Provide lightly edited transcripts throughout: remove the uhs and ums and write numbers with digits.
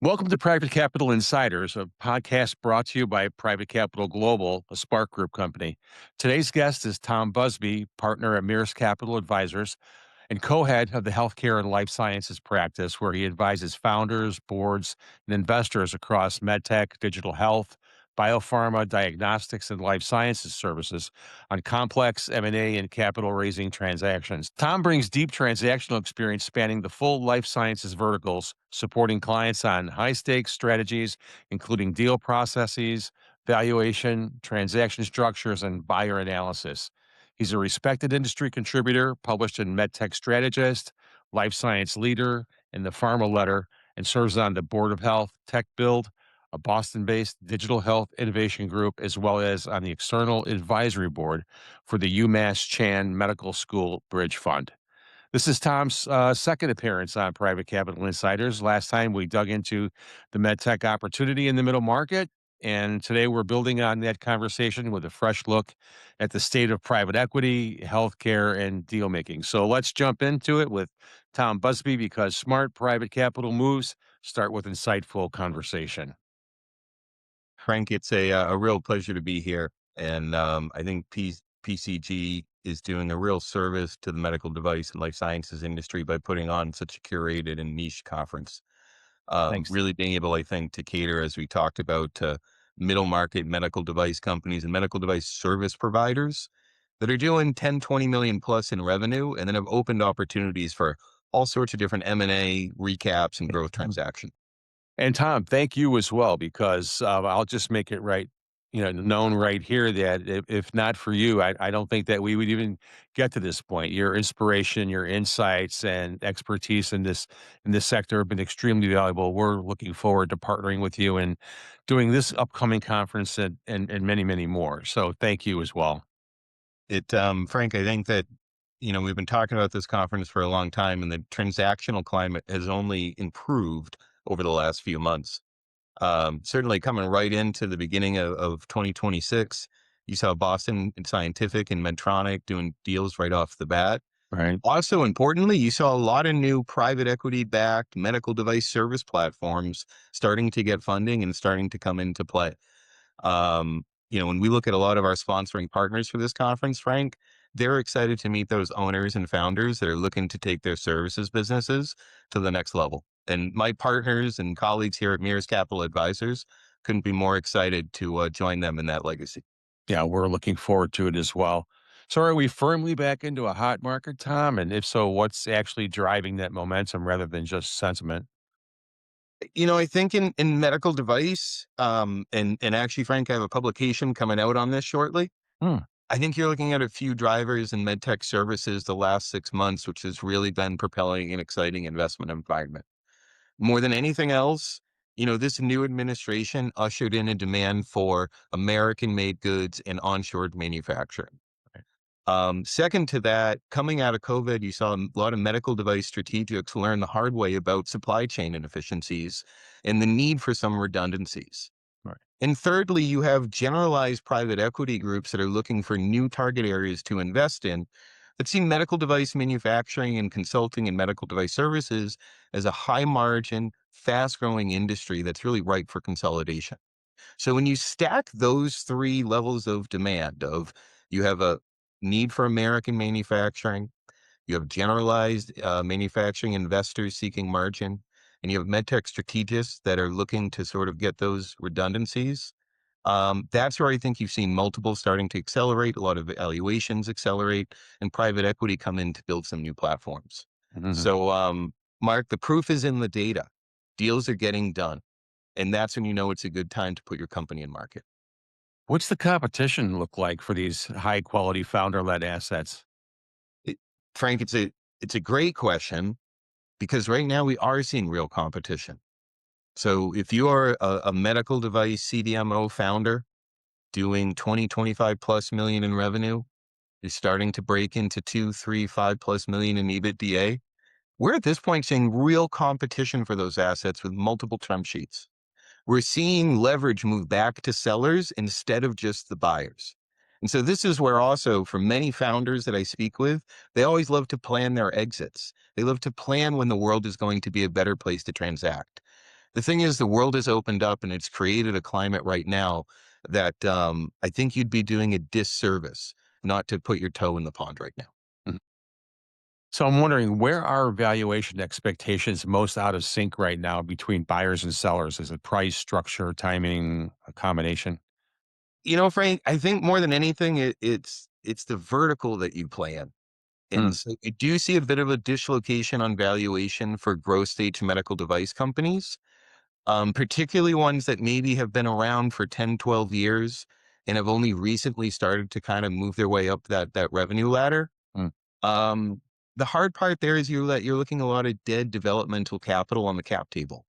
Welcome to Private Capital Insiders, a podcast brought to you by Private Capital Global, a Spark Group company. Today's guest is Thom Busby, partner at Mirus Capital Advisors and co-head of the healthcare and life sciences practice, where he advises founders, boards, and investors across medtech, digital health, biopharma, diagnostics, and life sciences services on complex M&A and capital raising transactions. Thom brings deep transactional experience spanning the full life sciences verticals, supporting clients on high-stakes strategies, including deal processes, valuation, transaction structures, and buyer analysis. He's a respected industry contributor, published in Medtech Strategist, Life Science Leader, and the Pharma Letter, and serves on the Board of Health Tech Build, a Boston based digital health innovation group, as well as on the external advisory board for the UMass Chan Medical School Bridge Fund. This is Tom's second appearance on Private Capital Insiders. Last time we dug into the medtech opportunity in the middle market. And today we're building on that conversation with a fresh look at the state of private equity, healthcare, and deal making. So let's jump into it with Thom Busby, because smart private capital moves start with insightful conversation. Frank, it's a real pleasure to be here. And I think PCG is doing a real service to the medical device and life sciences industry by putting on such a curated and niche conference. Thanks. Really being able, I think, to cater, as we talked about, to middle market medical device companies and medical device service providers that are doing 10, 20 million plus in revenue, and then have opened opportunities for all sorts of different M&A recaps and growth transactions. And Thom, thank you as well, because I'll just make it known right here that if not for you, I don't think that we would even get to this point. Your inspiration, your insights, and expertise in this sector have been extremely valuable. We're looking forward to partnering with you and doing this upcoming conference and many, many more. So thank you as well. Frank, I think that, we've been talking about this conference for a long time, and the transactional climate has only improved over the last few months. Certainly coming right into the beginning of 2026, you saw Boston Scientific and Medtronic doing deals right off the bat. Right. Also, importantly, you saw a lot of new private equity backed medical device service platforms starting to get funding and starting to come into play. When we look at a lot of our sponsoring partners for this conference, Frank, they're excited to meet those owners and founders that are looking to take their services businesses to the next level. And my partners and colleagues here at Mirus Capital Advisors couldn't be more excited to join them in that legacy. Yeah, we're looking forward to it as well. So are we firmly back into a hot market, Thom? And if so, what's actually driving that momentum rather than just sentiment? I think in medical device, and actually, Frank, I have a publication coming out on this shortly. Hmm. I think you're looking at a few drivers in medtech services the last 6 months, which has really been propelling an exciting investment environment. More than anything else, this new administration ushered in a demand for American made goods and onshored manufacturing. Second to that, coming out of COVID, you saw a lot of medical device strategics learn the hard way about supply chain inefficiencies and the need for some redundancies. Right. And thirdly, you have generalized private equity groups that are looking for new target areas to invest in that see medical device manufacturing and consulting and medical device services as a high margin, fast growing industry that's really ripe for consolidation. So when you stack those three levels of demand of, you have a need for American manufacturing, you have generalized manufacturing investors seeking margin, and you have medtech strategists that are looking to sort of get those redundancies. That's where I think you've seen multiples starting to accelerate, a lot of valuations accelerate, and private equity come in to build some new platforms. Mhm. So, Mark, the proof is in the data. Deals are getting done. And that's when you know it's a good time to put your company in market. What's the competition look like for these high quality founder led assets? It, Frank, it's a great question, because right now we are seeing real competition. So if you are a medical device CDMO founder doing 20, 25 plus million in revenue, you're starting to break into 2, 3, 5 plus million in EBITDA. We're at this point seeing real competition for those assets with multiple term sheets. We're seeing leverage move back to sellers instead of just the buyers. And so this is where also, for many founders that I speak with, they always love to plan their exits. They love to plan when the world is going to be a better place to transact. The thing is, the world has opened up and it's created a climate right now that I think you'd be doing a disservice not to put your toe in the pond right now. Mhm. So I'm wondering, where are valuation expectations most out of sync right now between buyers and sellers? Is it price, structure, timing, a combination? Frank, I think more than anything, it's the vertical that you play in. Hmm. And so I do see a bit of a dislocation on valuation for growth stage medical device companies, particularly ones that maybe have been around for 10, 12 years and have only recently started to kind of move their way up that revenue ladder. Hmm. Um, the hard part there is you're looking a lot of dead developmental capital on the cap table.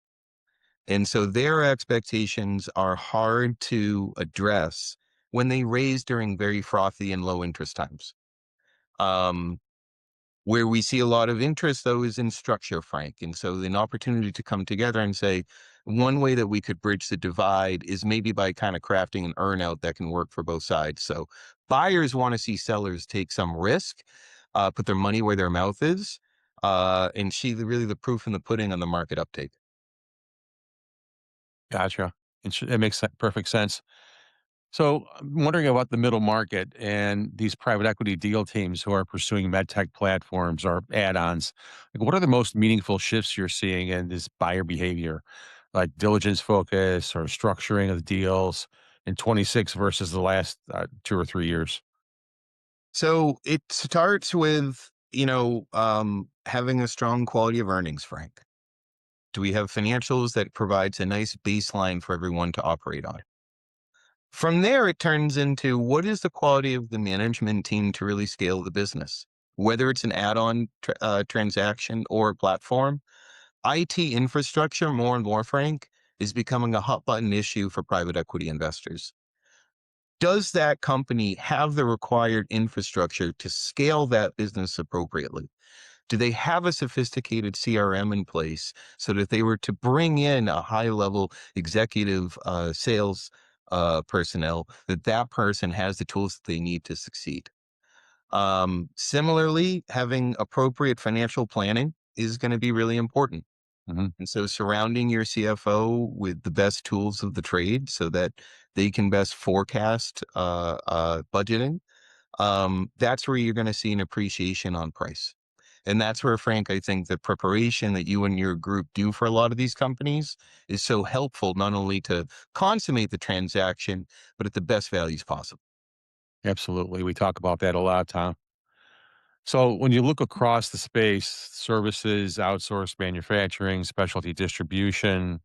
And so their expectations are hard to address when they raise during very frothy and low interest times. Um, where we see a lot of interest, though, is in structure, Frank. And so an opportunity to come together and say, one way that we could bridge the divide is maybe by kind of crafting an earnout that can work for both sides. So buyers want to see sellers take some risk, put their money where their mouth is, and see really the proof in the pudding on the market uptake. Gotcha. It makes perfect sense. So I'm wondering about the middle market and these private equity deal teams who are pursuing medtech platforms or add-ons. Like, what are the most meaningful shifts you're seeing in this buyer behavior, like diligence focus or structuring of the deals in 26 versus the last 2 or 3 years? So it starts with, having a strong quality of earnings, Frank. Do we have financials that provides a nice baseline for everyone to operate on? From there, it turns into what is the quality of the management team to really scale the business? Whether it's an add-on transaction or a platform, IT infrastructure, more and more, Frank, is becoming a hot button issue for private equity investors. Does that company have the required infrastructure to scale that business appropriately? Do they have a sophisticated CRM in place so that they were to bring in a high level executive sales personnel, that that person has the tools that they need to succeed? Similarly, having appropriate financial planning is going to be really important. Hmm. And so surrounding your CFO with the best tools of the trade so that they can best forecast budgeting, that's where you're going to see an appreciation on price. And that's where, Frank, I think the preparation that you and your group do for a lot of these companies is so helpful, not only to consummate the transaction, but at the best values possible. Absolutely. We talk about that a lot, Tom. So when you look across the space, services, outsourced manufacturing, specialty distribution,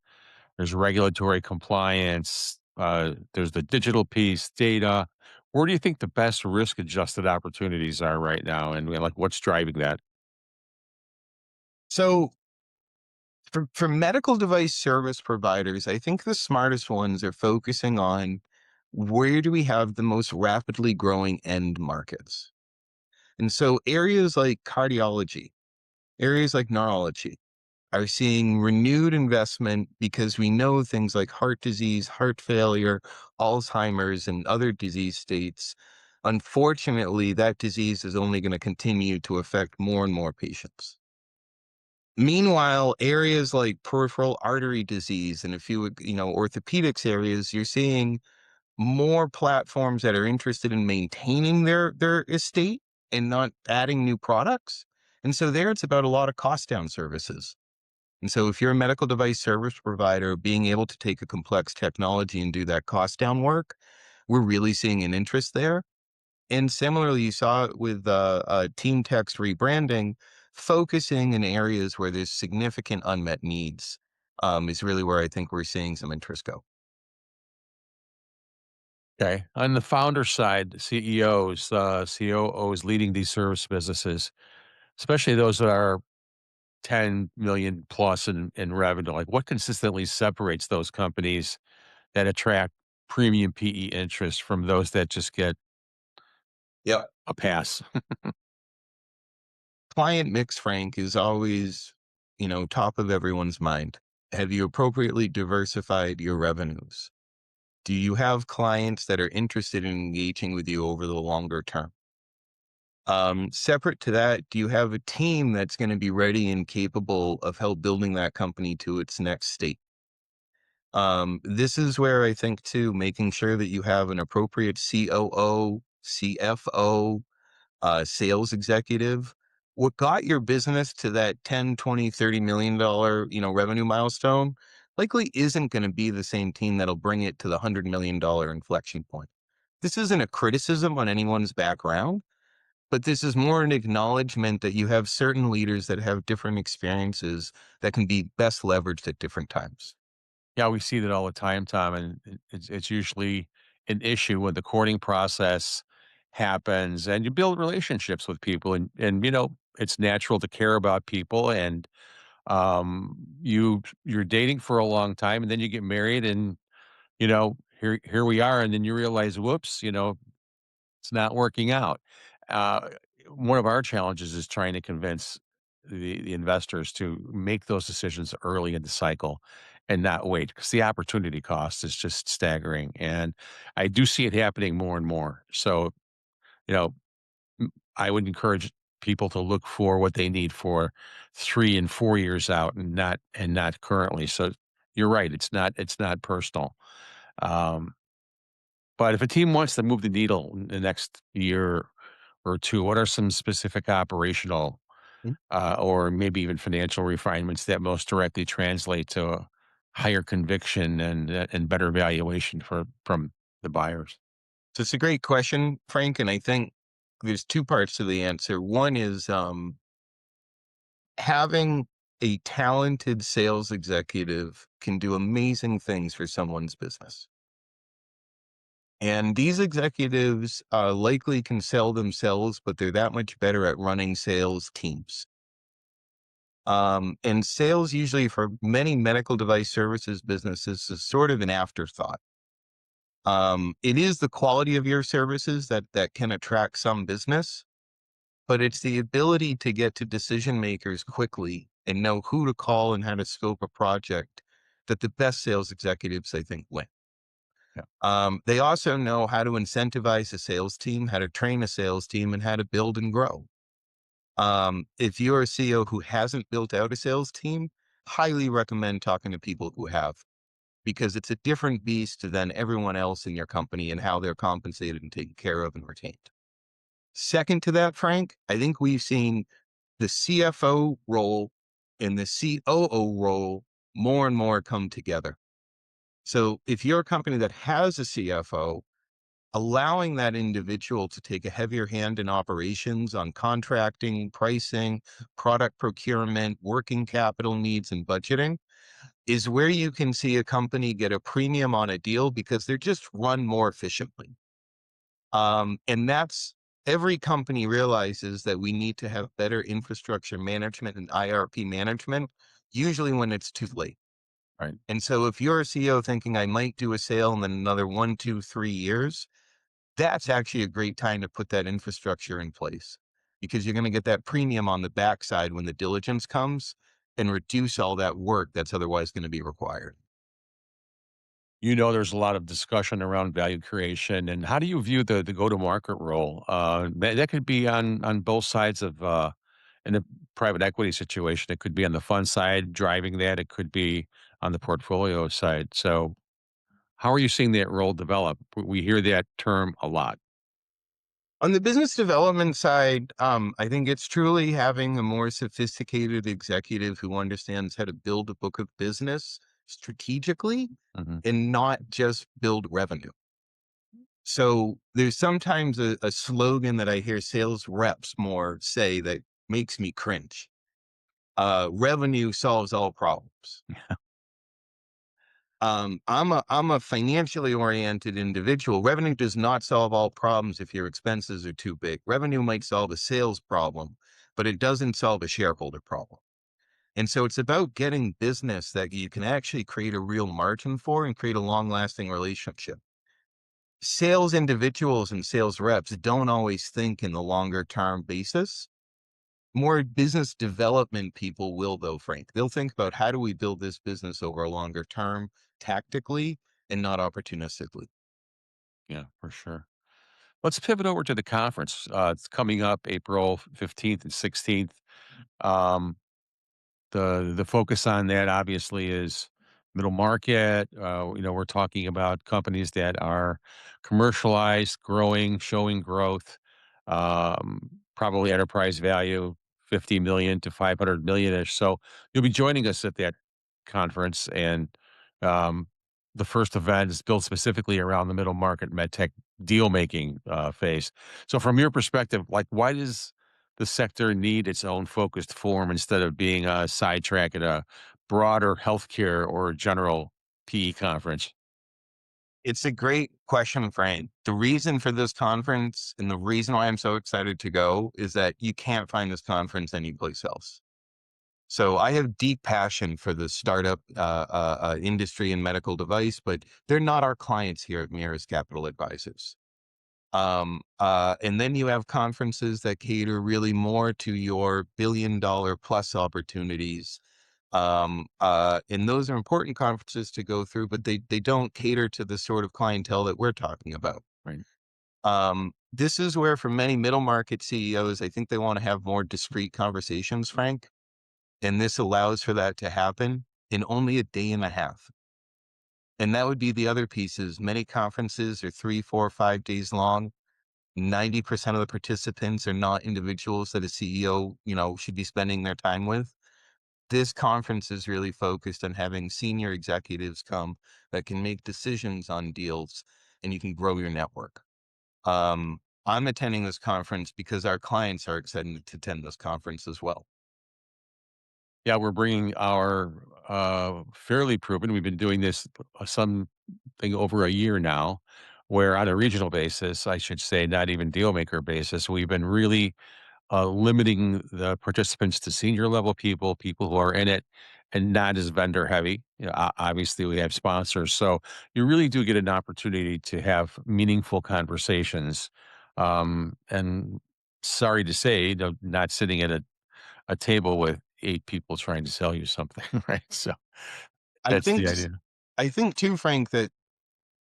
there's regulatory compliance, there's the digital piece, data. Where do you think the best risk adjusted opportunities are right now? And like, what's driving that? So for medical device service providers, I think the smartest ones are focusing on where do we have the most rapidly growing end markets? And so areas like cardiology, areas like neurology are seeing renewed investment because we know things like heart disease, heart failure, Alzheimer's, and other disease states. Unfortunately, that disease is only going to continue to affect more and more patients. Meanwhile, areas like peripheral artery disease and a few, orthopedics areas, you're seeing more platforms that are interested in maintaining their estate and not adding new products. And so there it's about a lot of cost down services. And so if you're a medical device service provider, being able to take a complex technology and do that cost down work, we're really seeing an interest there. And similarly, you saw it with Team Tech's rebranding, focusing in areas where there's significant unmet needs, is really where I think we're seeing some interest go. Okay. On the founder side, CEOs, COOs leading these service businesses, especially those that are 10 million plus in revenue, like what consistently separates those companies that attract premium PE interest from those that just get Yeah. a pass? Client mix, Frank, is always, top of everyone's mind. Have you appropriately diversified your revenues? Do you have clients that are interested in engaging with you over the longer term? Separate to that, do you have a team that's going to be ready and capable of help building that company to its next state? This is where I think too, making sure that you have an appropriate COO, CFO, sales executive. What got your business to that 10, 20, $30 million, revenue milestone likely isn't going to be the same team that'll bring it to the $100 million inflection point. This isn't a criticism on anyone's background, but this is more an acknowledgement that you have certain leaders that have different experiences that can be best leveraged at different times. Yeah, we see that all the time, Tom, and it's usually an issue when the courting process happens and you build relationships with people and it's natural to care about people and you're dating for a long time and then you get married and here we are and then you realize whoops, it's not working out. Uh, One of our challenges is trying to convince the investors to make those decisions early in the cycle and not wait because the opportunity cost is just staggering. And I do see it happening more and more. So, you know, I would encourage people to look for what they need for 3 and 4 years out and not currently. So you're right. It's not personal. Um, but if a team wants to move the needle in the next year or 2, what are some specific operational, or maybe even financial refinements that most directly translate to a higher conviction and better valuation from the buyers? So it's a great question, Frank, and I think there's two parts to the answer. One is having a talented sales executive can do amazing things for someone's business. And these executives likely can sell themselves, but they're that much better at running sales teams. And sales usually for many medical device services businesses is sort of an afterthought. It is the quality of your services that can attract some business, but it's the ability to get to decision makers quickly and know who to call and how to scope a project that the best sales executives, I think, win. Yeah. They also know how to incentivize a sales team, how to train a sales team, and how to build and grow. If you're a CEO who hasn't built out a sales team, highly recommend talking to people who have, because it's a different beast than everyone else in your company and how they're compensated and taken care of and retained. Second to that, Frank, I think we've seen the CFO role and the COO role more and more come together. So if you're a company that has a CFO, allowing that individual to take a heavier hand in operations on contracting, pricing, product procurement, working capital needs, and budgeting is where you can see a company get a premium on a deal because they're just run more efficiently. And that's every company realizes that we need to have better infrastructure management and IRP management, usually when it's too late. Right. And so if you're a CEO thinking I might do a sale in another 1, 2, 3 years, that's actually a great time to put that infrastructure in place because you're going to get that premium on the backside when the diligence comes and reduce all that work that's otherwise going to be required. There's a lot of discussion around value creation, and how do you view the go-to-market role? That could be on both sides of, in a private equity situation, it could be on the fund side driving that, it could be on the portfolio side. So, how are you seeing that role develop? We hear that term a lot. On the business development side, I think it's truly having a more sophisticated executive who understands how to build a book of business strategically Mhm. and not just build revenue. So there's sometimes a slogan that I hear sales reps more say that makes me cringe. Revenue solves all problems. I'm a financially oriented individual. Revenue does not solve all problems if your expenses are too big. Revenue might solve a sales problem, but it doesn't solve a shareholder problem. And so it's about getting business that you can actually create a real margin for and create a long lasting relationship. Sales individuals and sales reps don't always think in the longer term basis. More business development people will, though, Frank. They'll think about how do we build this business over a longer term, tactically and not opportunistically. Yeah, for sure. Let's pivot over to the conference. It's coming up April 15th and 16th. Um, the focus on that obviously is middle market. We're talking about companies that are commercialized, growing, showing growth, probably enterprise value 50 million to 500 million ish. So you'll be joining us at that conference. And um, the first event is built specifically around the middle market medtech deal making phase. So, from your perspective, like, why does the sector need its own focused form instead of being a sidetrack at a broader healthcare or general PE conference? It's a great question, Frank. The reason for this conference and the reason why I'm so excited to go is that you can't find this conference anyplace else. So I have deep passion for the startup industry and medical device, but they're not our clients here at Mirus Capital Advisors. And then you have conferences that cater really more to your $1 billion plus opportunities. And those are important conferences to go through, but they don't cater to the sort of clientele that we're talking about. Right. This is where, for many middle market CEOs, I think they want to have more discreet conversations, Frank. And this allows for that to happen in only a day and a half. And that would be the other pieces. Many conferences are 3, 4, 5 days long. 90% of the participants are not individuals that a CEO, should be spending their time with. This conference is really focused on having senior executives come that can make decisions on deals and you can grow your network. I'm attending this conference because our clients are excited to attend this conference as well. Yeah, we're bringing our fairly proven. We've been doing this something over a year now, where on a regional basis, I should say, not even deal maker basis, we've been really limiting the participants to senior level people, people who are in it, and not as vendor heavy. Obviously, we have sponsors, so you really do get an opportunity to have meaningful conversations. And sorry to say, not sitting at a table with 8 people trying to sell you something, right? So I that's think, the idea. I think too, Frank, that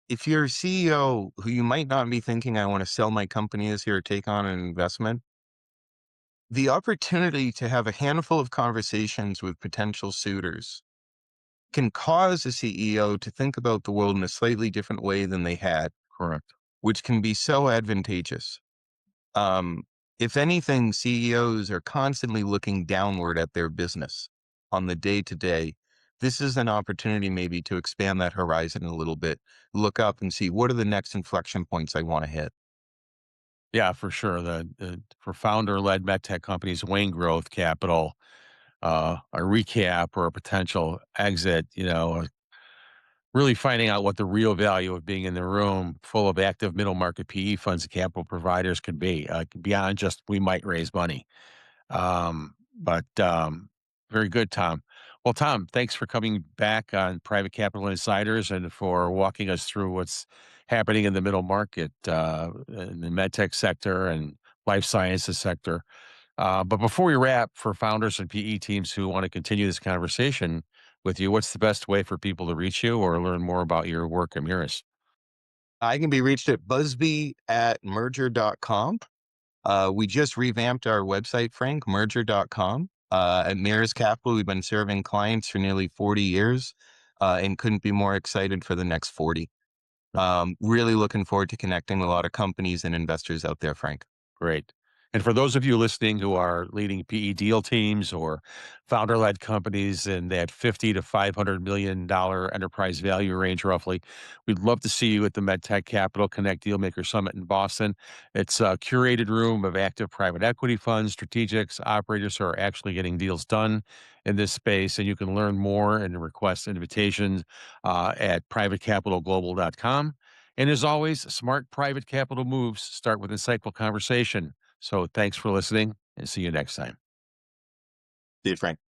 if you're a CEO who you might not be thinking, I want to sell my company this year or take on an investment, the opportunity to have a handful of conversations with potential suitors can cause a CEO to think about the world in a slightly different way than they had, Correct. which can be so advantageous. Um, if anything, CEOs are constantly looking downward at their business on the day to day. This is an opportunity maybe to expand that horizon a little bit, look up and see what are the next inflection points I want to hit. Yeah, for sure. For founder-led medtech companies, weighing growth capital, a recap or a potential exit, really finding out what the real value of being in the room full of active middle market PE funds and capital providers could be, beyond just we might raise money. But very good, Tom. Well, Tom, thanks for coming back on Private Capital Insiders and for walking us through what's happening in the middle market, in the medtech sector and life sciences sector. But before we wrap, for founders and PE teams who want to continue this conversation with you, what's the best way for people to reach you or learn more about your work at Mirus? I can be reached at busby@merger.com. We just revamped our website, Frank, merger.com. At Mirrors Capital, we've been serving clients for nearly 40 years and couldn't be more excited for the next 40. Really looking forward to connecting with a lot of companies and investors out there, Frank. Great. And for those of you listening who are leading PE deal teams or founder-led companies in that 50 to $500 million enterprise value range, roughly, we'd love to see you at the MedTech Capital Connect Dealmaker Summit in Boston. It's a curated room of active private equity funds, strategics, operators who are actually getting deals done in this space, and you can learn more and request invitations at privatecapitalglobal.com. And as always, smart private capital moves start with insightful conversation. So thanks for listening and see you next time. See you, Frank.